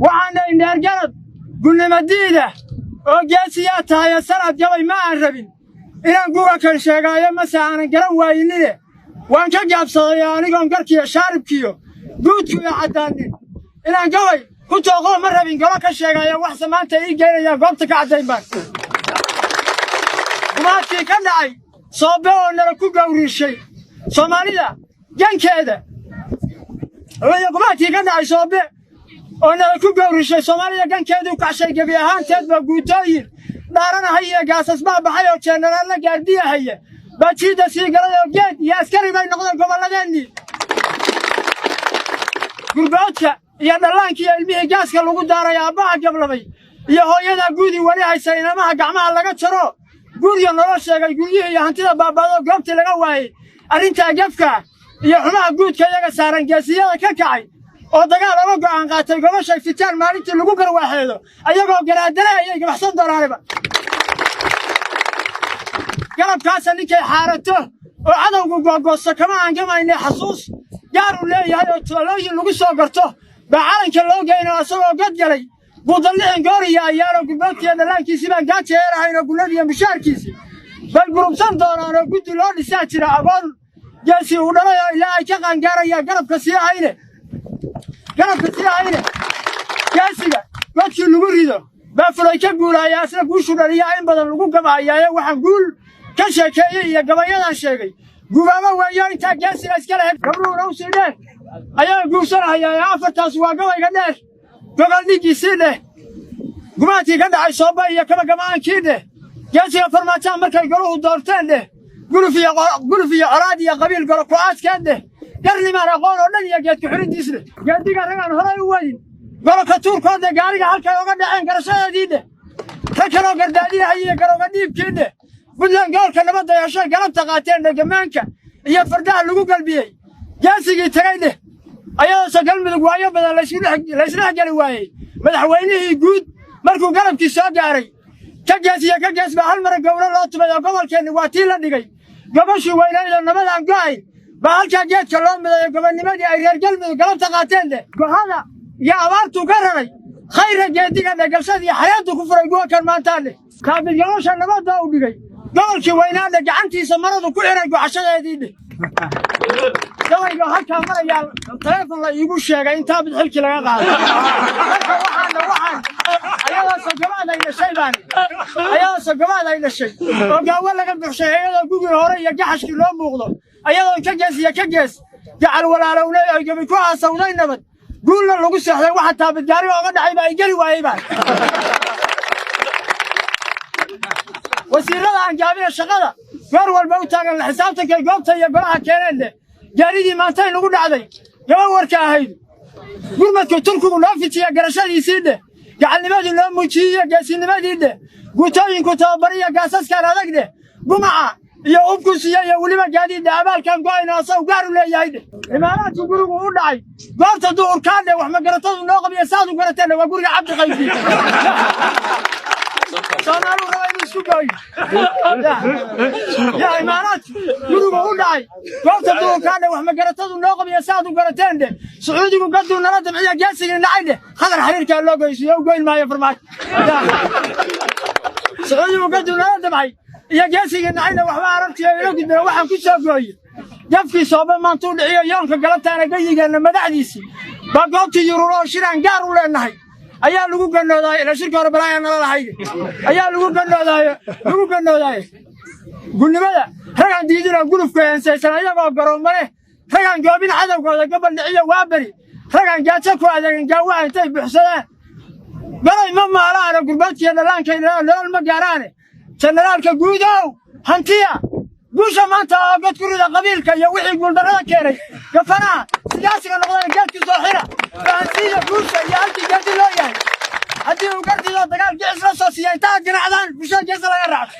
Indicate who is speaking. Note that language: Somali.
Speaker 1: وعنا إن الجرد قلنا مدينة وجاسيات هاي السنة جوي ما عربين إلى نقول كل شيء يا مساء نقرأ ويننا وأن كجاب صياني قم كركي شارب كيو قلت يا عداني إلى نقول كنت أقول مرة بين قرأ كل شيء يا وحسن ما أنت إيجي يا قمتك عدين بس وما في كناي صابوا ولا ركوب قوري الشيء Somalida genkeeda way gumaati ka dhacay soobe oo ku gowrishay Soomaalida genkeedu ka shay gabi ahaanteed ba guutooyin dhaarana haye gaasas ba baxay oo general la gaardiya haye baajida si galay oo geed iyo askari bay noqdeen goboladeenni gurbaadka iyo dhalaanka iyo ilmihi gaaska lagu daaray aabaha gablabay iyo hooyada guudi wali haysan inamaha gacmaha laga jaro guriga nolol sheegay guriyihii iyo hantida baabado goobta laga waayay arrinta jafka iyo xumaha guudka iyaga saaran geesiyada ka kacay oo dagaal uga go'aan qaatay gobasha fitaan maalintii lagu garwaaxeedo ayagoo garaadaleeyay gabaxsan doonaanba garabkaas ninkay xaarato oo cadawgu googoosto kama aangamayne xasuus gaar u leeyahay oo talooyin lagu soo garto ba calanka loo geeyno asagoo gadgalay budalin gooriya ayaaro gubadkeeda laankiisa baan gaajeerahayn oo guladiya mishaarkiisa bal gurubsan doonaan oo guddi loo dhisaa jira agoon geesi u dhalay oo ilaahay ka qaangaaraya garabka sii hayne geesiga dadkii lagu rido baa fulay ka guulaaya asna guushu dhaliya in badan lagu gabaayay waxaan guul ka sheekeeyay iyo gabayadan sheegay gubaaba weeyaan inta geesiga iska lahayd gabdhuhu u sii dheer ayaa guursanaya afartaas waa gabayga dheer gobol dhigiisii leh gumaati ka dhacay sooba iyo kaba gamaankii leh geesiga farmaajo markay goluhu doorteen leh guluf iyo araad iyo qabiil golo ku aaskeed leh garnimaan aqoon oo dhan iyo geedka xuridiis leh geediga ragaan horay u wadin golka tuurkooda gaariga halkay uga dhaceen garashadeedii leh ka kaloo gardaadiyaha iyo garowga dhiibkii leh buntland gobolka nabadda yeeshay galabta qaateen dhegamaanka iyo fardaha lagu galbiyey geesigii tagay leh ayadoo galmudug waayo badan laysdhex geli waayey madaxweynihii guud markuu galabkii soo gaaray ka gees baa hal mara gowro loo tumay oo gobolkeenni waa tii la dhigay gabashii weynaydoo nabadaan go'ayn baa halkaa geedka loo midayo gobonnimadii ay reer galmudug galabta qaateen leh gohada iyo abaartuu ka raray khayra geediga dhegalshadii xayaaddu ku furay guwa kan maantaa leh kaabidgalosha nabadda u dhigay gobolkii weynaadhe gacantiisa maradu ku xiray goxashadeedii leh gabayga halkaa marayaa taleefon la iigu sheegay intaa bidxilkii laga qaaday ayadoo sogabaad ay dhashay oo gaawo laga buxshay ayadoo gugii hore iyo gaxashkii loo muuqdo ayadoo ka gees gacal walaalowley ay gabi ku aasawday nabad guulna lagu seexday waxa taabidgaari ooga dhacay baa ay geli waayey baa wasiirada aan gaabina shaqada goor walba u taagan la xisaabtankay goobta iyo golaha keeneen leh gaaridii maantay lagu dhacday gaba warka ahayd gurmadka turkigu loo fitiya garashadiisii leh gacalnimadii loo muujiyey geesinimadii leh guutooyinku tababariya gaasaskan adag leh gumaca iyo ubkusiya iyo weliba gaadiidda abaalkan go'ayna asaw gaar u leeyahay leh imaaraadku gurigu u dhacay goobta duurkaan leh wax magaratadu noo qabiya saad u garateen waa guriga cabdi qayfi Soomaalidu waa inuu isku gooyo yaa imaaraadku gurigu u dhacay goobta duurkaan leh wax magaratadu noo qabiya saad u garateen leh sacuudigu gaduu nala dabciya geesigii nacay leh khadar xiriirkaa loo goysiyo u goyn maayo farmaajo sacuudigu gaduu nala dabcay iyo geesigii nacayna waxba aragtiyo ilo gudbeen waxaan ku soo gooye jafkii soobe maantuu dhiciyo yoonka galabtaana gayigeenna madaxdiisii baa goobtii yururoo shiraan gaar u leenahay ayaa lagu gannoodaay ila shirka hore balaaya nala lahayd ayaa lagu gannoodaay gulnimada ragaan diidina gulufka heensaysan ayagoo garooma leh ragaan goobin cadowgooda gobol dhiciyo waa beri ragaan gaajo ku adeegan gaawaha intay buuxsadaan balay ma maalaane gurbaadkiiyo dhallaankay nolol ma gaaraane generaalka guudow hantiya guusha maanta oo god ku rida qabiilka iyo wixii guuldarrada keenay gafanaha siyaasiga noqdana geedkii soo xira fahansiiya guusha iyo halkii geedi loo yahay haddii uu gardido dagaal gicis la soo siiya intaa ganacdaan bulshada geesa laga raaco